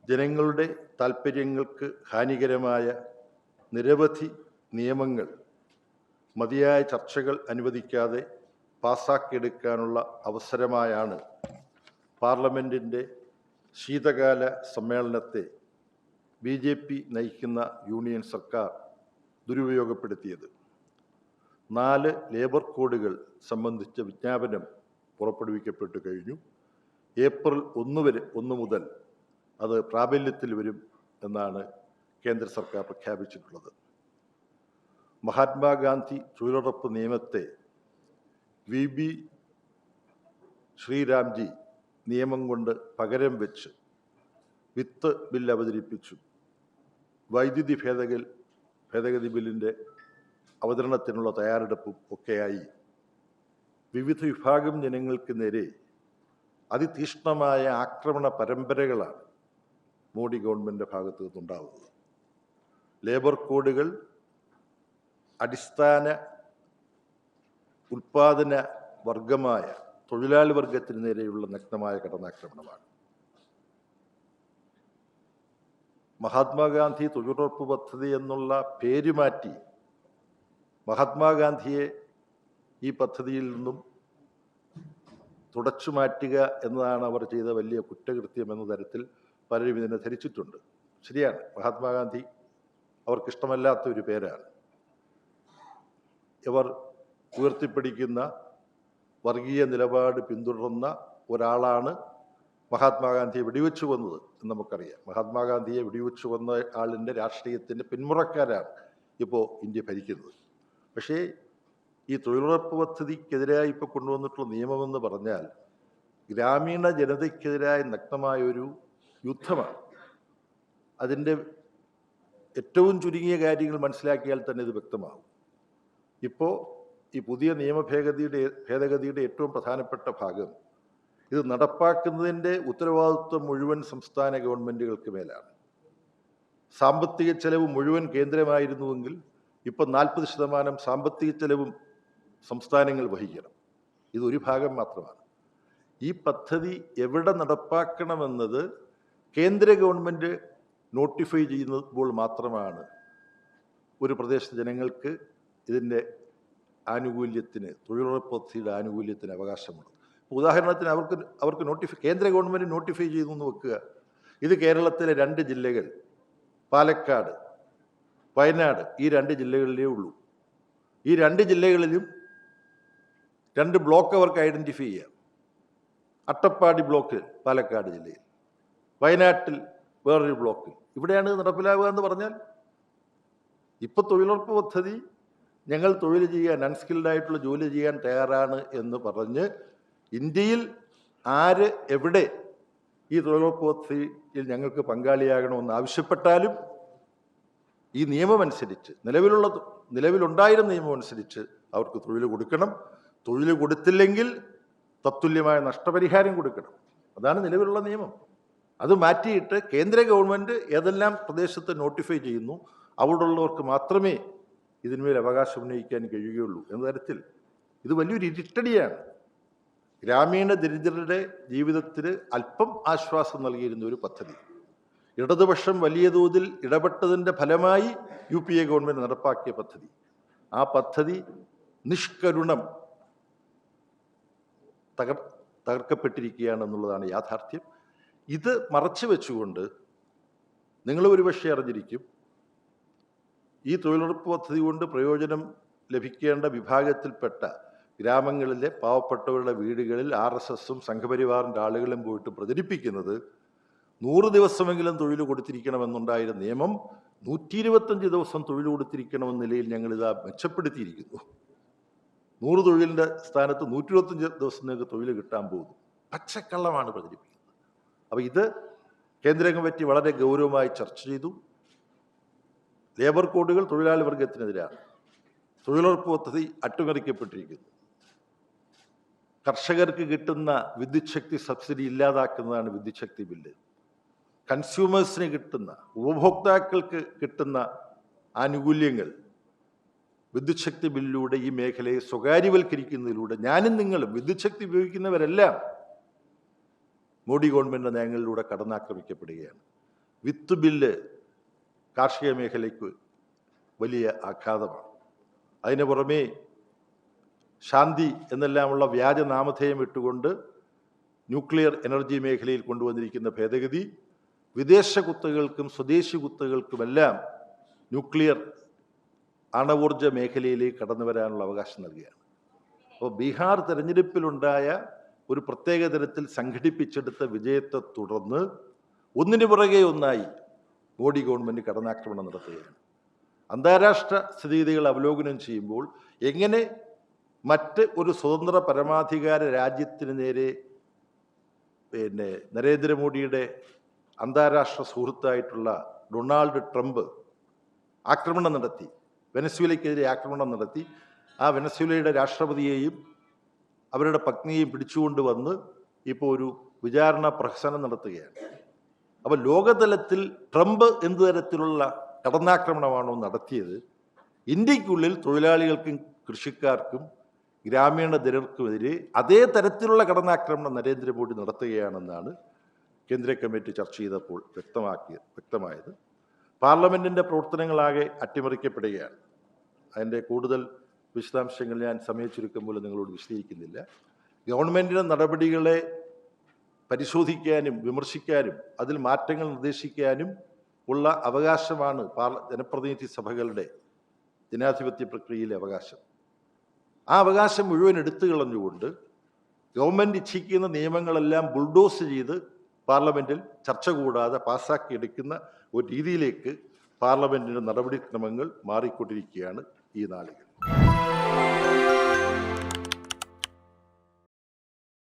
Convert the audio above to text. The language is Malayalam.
ജനങ്ങളുടെ താൽപ്പര്യങ്ങൾക്ക് ഹാനികരമായ നിരവധി നിയമങ്ങൾ മതിയായ ചർച്ചകൾ അനുവദിക്കാതെ പാസാക്കിയെടുക്കാനുള്ള അവസരമായാണ് പാർലമെൻറ്റിൻ്റെ ശീതകാല സമ്മേളനത്തെ BJP നയിക്കുന്ന യൂണിയൻ സർക്കാർ ദുരുപയോഗപ്പെടുത്തിയത്. 4 ലേബർ കോഡുകൾ സംബന്ധിച്ച വിജ്ഞാപനം പുറപ്പെടുവിക്കപ്പെട്ടു കഴിഞ്ഞു. ഏപ്രിൽ 1 മുതൽ അത് പ്രാബല്യത്തിൽ വരും എന്നാണ് കേന്ദ്ര സർക്കാർ പ്രഖ്യാപിച്ചിട്ടുള്ളത്. മഹാത്മാഗാന്ധി തൊഴിലുറപ്പ് നിയമത്തെ VB ശ്രീരാംജി നിയമം കൊണ്ട് പകരം വെച്ച് വിത്ത് ബിൽ അവതരിപ്പിച്ചു. വൈദ്യുതി ഭേദഗതി ബില്ലിൻ്റെ അവതരണത്തിനുള്ള തയ്യാറെടുപ്പും ഒക്കെയായി വിവിധ വിഭാഗം ജനങ്ങൾക്ക് നേരെ അതിതീക്ഷ്ണമായ ആക്രമണ പരമ്പരകളാണ് മോഡി ഗവൺമെൻറ്റിൻ്റെ ഭാഗത്തു നിന്നുണ്ടാവുന്നത്. ലേബർ കോഡുകൾ അടിസ്ഥാന ഉൽപാദന വർഗമായ തൊഴിലാളി വർഗത്തിന് നേരെയുള്ള നഗ്നമായ കടന്നാക്രമണമാണ്. മഹാത്മാഗാന്ധി തൊഴിലുറപ്പ് പദ്ധതി എന്നുള്ള പേര് മാറ്റി മഹാത്മാഗാന്ധിയെ ഈ പദ്ധതിയിൽ നിന്നും തുടച്ചു മാറ്റുക എന്നതാണ് അവർ ചെയ്ത വലിയ കുറ്റകൃത്യം എന്ന തരത്തിൽ പലരും ഇതിനെ ധരിച്ചിട്ടുണ്ട്. ശരിയാണ്, മഹാത്മാഗാന്ധി അവർക്കിഷ്ടമല്ലാത്ത ഒരു പേരാണ്. ഇവർ ഉയർത്തിപ്പിടിക്കുന്ന വർഗീയ നിലപാട് പിന്തുടർന്ന ഒരാളാണ് മഹാത്മാഗാന്ധിയെ വെടിവെച്ചു കൊന്നത് എന്ന് നമുക്കറിയാം. മഹാത്മാഗാന്ധിയെ വെടിവെച്ചു കൊന്ന ആളിൻ്റെ രാഷ്ട്രീയത്തിൻ്റെ പിന്മുറക്കാരാണ് ഇപ്പോൾ ഇന്ത്യ ഭരിക്കുന്നത്. പക്ഷേ ഈ തൊഴിലുറപ്പ് പദ്ധതിക്കെതിരായി ഇപ്പോൾ കൊണ്ടുവന്നിട്ടുള്ള നിയമമെന്ന് പറഞ്ഞാൽ ഗ്രാമീണ ജനതയ്ക്കെതിരായ നഗ്നമായൊരു യുദ്ധമാണ്. അതിൻ്റെ ഏറ്റവും ചുരുങ്ങിയ കാര്യങ്ങൾ മനസ്സിലാക്കിയാൽ തന്നെ ഇത് വ്യക്തമാകും. ഇപ്പോൾ ഈ പുതിയ ഭേദഗതിയുടെ ഏറ്റവും പ്രധാനപ്പെട്ട ഭാഗം ഇത് നടപ്പാക്കുന്നതിൻ്റെ ഉത്തരവാദിത്വം മുഴുവൻ സംസ്ഥാന ഗവൺമെൻറ്റുകൾക്ക് മേലാണ്. സാമ്പത്തിക ചെലവ് മുഴുവൻ കേന്ദ്രമായിരുന്നുവെങ്കിൽ ഇപ്പോൾ 40% സാമ്പത്തിക ചെലവും സംസ്ഥാനങ്ങൾ വഹിക്കണം. ഇതൊരു ഭാഗം മാത്രമാണ്. ഈ പദ്ധതി എവിടെ നടപ്പാക്കണമെന്നത് കേന്ദ്ര ഗവൺമെൻറ് നോട്ടിഫൈ ചെയ്യുമ്പോൾ മാത്രമാണ് ഒരു പ്രദേശത്തെ ജനങ്ങൾക്ക് ഇതിൻ്റെ ആനുകൂല്യത്തിന്, തൊഴിലുറപ്പ് പദ്ധതിയുടെ ആനുകൂല്യത്തിന് അവകാശമുള്ളത്. ഉദാഹരണത്തിന് അവർക്ക് കേന്ദ്ര ഗവൺമെൻറ് നോട്ടിഫൈ ചെയ്തു എന്ന് വെക്കുക. ഇത് കേരളത്തിലെ 2 ജില്ലകൾ, പാലക്കാട്, വയനാട്, ഈ 2 ജില്ലകളിലേ ഉള്ളൂ. ഈ 2 ജില്ലകളിലും 2 ബ്ലോക്ക് അവർക്ക് ഐഡൻറ്റിഫൈ ചെയ്യാം. അട്ടപ്പാടി ബ്ലോക്ക് പാലക്കാട് ജില്ലയിൽ, വയനാട്ടിൽ വേറൊരു ബ്ലോക്ക്. ഇവിടെയാണ് നടപ്പിലാവുക എന്ന് പറഞ്ഞാൽ ഇപ്പോൾ തൊഴിലുറപ്പ് പദ്ധതി ഞങ്ങൾ തൊഴിൽ ചെയ്യാൻ, അൺസ്കിൽഡായിട്ടുള്ള ജോലി ചെയ്യാൻ തയ്യാറാണ് എന്ന് പറഞ്ഞ് ഇന്ത്യയിൽ ആര് എവിടെ ഈ തൊഴിലുറപ്പ് പദ്ധതിയിൽ ഞങ്ങൾക്ക് പങ്കാളിയാകണമെന്ന് ആവശ്യപ്പെട്ടാലും ഈ നിയമമനുസരിച്ച്, നിലവിലുണ്ടായിരുന്ന നിയമമനുസരിച്ച് അവർക്ക് തൊഴിൽ കൊടുക്കണം. തൊഴിൽ കൊടുത്തില്ലെങ്കിൽ തത്തുല്യമായ നഷ്ടപരിഹാരം കൊടുക്കണം. അതാണ് നിലവിലുള്ള നിയമം. അത് മാറ്റിയിട്ട് കേന്ദ്ര ഗവൺമെൻറ് ഏതെല്ലാം പ്രദേശത്ത് നോട്ടിഫൈ ചെയ്യുന്നു അവിടെയുള്ളവർക്ക് മാത്രമേ ഇതിന്മേൽ അവകാശം ഉന്നയിക്കാൻ കഴിയുകയുള്ളൂ എന്ന തരത്തിൽ ഇത് വലിയൊരു ഇരുട്ടടിയാണ്. ഗ്രാമീണ ദരിദ്രരുടെ ജീവിതത്തിന് അല്പം ആശ്വാസം നൽകിയിരുന്ന ഒരു പദ്ധതി ഇടതുപക്ഷം വലിയ തോതിൽ ഇടപെട്ടതിൻ്റെ ഫലമായി UPA ഗവൺമെൻറ് നടപ്പാക്കിയ പദ്ധതി. ആ പദ്ധതി നിഷ്കരുണം തകർക്കപ്പെട്ടിരിക്കുകയാണെന്നുള്ളതാണ് യാഥാർത്ഥ്യം. ഇത് മറച്ചു വെച്ചുകൊണ്ട് നിങ്ങൾ ഒരുപക്ഷെ അറിഞ്ഞിരിക്കും, ഈ തൊഴിലുറപ്പ് പദ്ധതി കൊണ്ട് പ്രയോജനം ലഭിക്കേണ്ട വിഭാഗത്തിൽപ്പെട്ട ഗ്രാമങ്ങളിലെ പാവപ്പെട്ടവരുടെ വീടുകളിൽ RSSഉം സംഘപരിവാറിൻ്റെ ആളുകളും പോയിട്ട് പ്രചരിപ്പിക്കുന്നത് 100 ദിവസമെങ്കിലും തൊഴിൽ കൊടുത്തിരിക്കണമെന്നുണ്ടായിരുന്ന നിയമം 125 ദിവസം തൊഴിൽ കൊടുത്തിരിക്കണമെന്ന നിലയിൽ ഞങ്ങളിതാ മെച്ചപ്പെടുത്തിയിരിക്കുന്നു. 100 തൊഴിലിൻ്റെ സ്ഥാനത്ത് 125 ദിവസം നിങ്ങൾക്ക് തൊഴിൽ കിട്ടാൻ പോകുന്നു. പച്ചക്കള്ളമാണ് പ്രചരിപ്പിക്കുന്നത്. അപ്പോൾ ഇത് കേന്ദ്ര കമ്മിറ്റി വളരെ ഗൗരവമായി ചർച്ച ചെയ്തു. ലേബർ കോഡുകൾ തൊഴിലാളി വർഗത്തിനെതിരാണ്. തൊഴിലുറപ്പ് പദ്ധതി അട്ടിമറിക്കപ്പെട്ടിരിക്കുന്നു. കർഷകർക്ക് കിട്ടുന്ന വിദ്യുത് ശക്തി സബ്സിഡി ഇല്ലാതാക്കുന്നതാണ് വിദ്യുത് ശക്തി ബില്ല്. കൺസ്യൂമേഴ്സിന് കിട്ടുന്ന, ഉപഭോക്താക്കൾക്ക് കിട്ടുന്ന ആനുകൂല്യങ്ങൾ വിദ്യുത് ശക്തി ബില്ലിലൂടെ ഈ മേഖലയെ സ്വകാര്യവൽക്കരിക്കുന്നതിലൂടെ ഞാനും നിങ്ങളും വിദ്യുത് ശക്തി ഉപയോഗിക്കുന്നവരെല്ലാം മോഡി ഗവൺമെൻറ് നയങ്ങളിലൂടെ കടന്നാക്രമിക്കപ്പെടുകയാണ്. വിത്ത് ബില്ല് കാർഷിക മേഖലയ്ക്ക് വലിയ ആഘാതമാണ്. അതിന് പുറമേ ശാന്തി എന്നെല്ലാമുള്ള വ്യാജ നാമധേയം ഇട്ടുകൊണ്ട് ന്യൂക്ലിയർ എനർജി മേഖലയിൽ കൊണ്ടുവന്നിരിക്കുന്ന ഭേദഗതി വിദേശ കുത്തകകൾക്കും സ്വദേശി കുത്തകകൾക്കുമെല്ലാം ന്യൂക്ലിയർ അണവോർജ മേഖലയിലേക്ക് കടന്നു വരാനുള്ള അവകാശം നൽകുകയാണ്. അപ്പോൾ ബീഹാർ തെരഞ്ഞെടുപ്പിലുണ്ടായ ഒരു പ്രത്യേക തരത്തിൽ സംഘടിപ്പിച്ചെടുത്ത വിജയത്തെ തുടർന്ന് ഒന്നിനു പുറകെ ഒന്നായി മോഡി ഗവൺമെൻറ് കടന്നാക്രമണം നടത്തുകയാണ്. അന്താരാഷ്ട്ര സ്ഥിതിഗതികൾ അവലോകനം ചെയ്യുമ്പോൾ എങ്ങനെ മറ്റ് ഒരു സ്വതന്ത്ര പരമാധികാര രാജ്യത്തിന് നേരെ നരേന്ദ്രമോദിയുടെ അന്താരാഷ്ട്ര സുഹൃത്തായിട്ടുള്ള ഡൊണാൾഡ് ട്രംപ് ആക്രമണം നടത്തി, വെനസ്വേലയ്ക്കെതിരെ ആക്രമണം നടത്തി, ആ വെനസ്വേലയുടെ രാഷ്ട്രപതിയെയും അവരുടെ പത്നിയെയും പിടിച്ചുകൊണ്ടുവന്ന് ഇപ്പോൾ ഒരു വിചാരണ പ്രഹസനം നടത്തുകയാണ്. അപ്പോൾ ലോകതലത്തിൽ ട്രംപ് എന്ത് തരത്തിലുള്ള കടന്നാക്രമണമാണോ നടത്തിയത്, ഇന്ത്യക്കുള്ളിൽ തൊഴിലാളികൾക്കും കൃഷിക്കാർക്കും ഗ്രാമീണ ജനർക്കുമെതിരെ അതേ തരത്തിലുള്ള കടന്നാക്രമണം നരേന്ദ്രമോദി നടത്തുകയാണെന്നാണ് കേന്ദ്ര കമ്മിറ്റി ചർച്ച ചെയ്തപ്പോൾ വ്യക്തമായത്. പാർലമെൻറ്റിൻ്റെ പ്രവർത്തനങ്ങളാകെ അട്ടിമറിക്കപ്പെടുകയാണ്. അതിൻ്റെ കൂടുതൽ വിശദാംശങ്ങൾ ഞാൻ സമയച്ചുരുക്കം മൂലം നിങ്ങളോട് വിശദീകരിക്കുന്നില്ല. ഗവൺമെൻറ്റിൻ്റെ നടപടികളെ പരിശോധിക്കാനും വിമർശിക്കാനും അതിൽ മാറ്റങ്ങൾ നിർദ്ദേശിക്കാനും ഉള്ള അവകാശമാണ് ജനപ്രതിനിധി സഭകളുടെ ജനാധിപത്യ പ്രക്രിയയിലെ അവകാശം. ആ അവകാശം മുഴുവൻ എടുത്തു കളഞ്ഞുകൊണ്ട് ഗവൺമെൻറ് ഇച്ഛിക്കുന്ന നിയമങ്ങളെല്ലാം ബുൾഡോസ് ചെയ്ത് പാർലമെൻറ്റിൽ ചർച്ച കൂടാതെ പാസ്സാക്കിയെടുക്കുന്ന ഒരു രീതിയിലേക്ക് പാർലമെൻറ്റിൻ്റെ നടപടിക്രമങ്ങൾ മാറിക്കൊണ്ടിരിക്കുകയാണ് ഈ നാളുകൾ.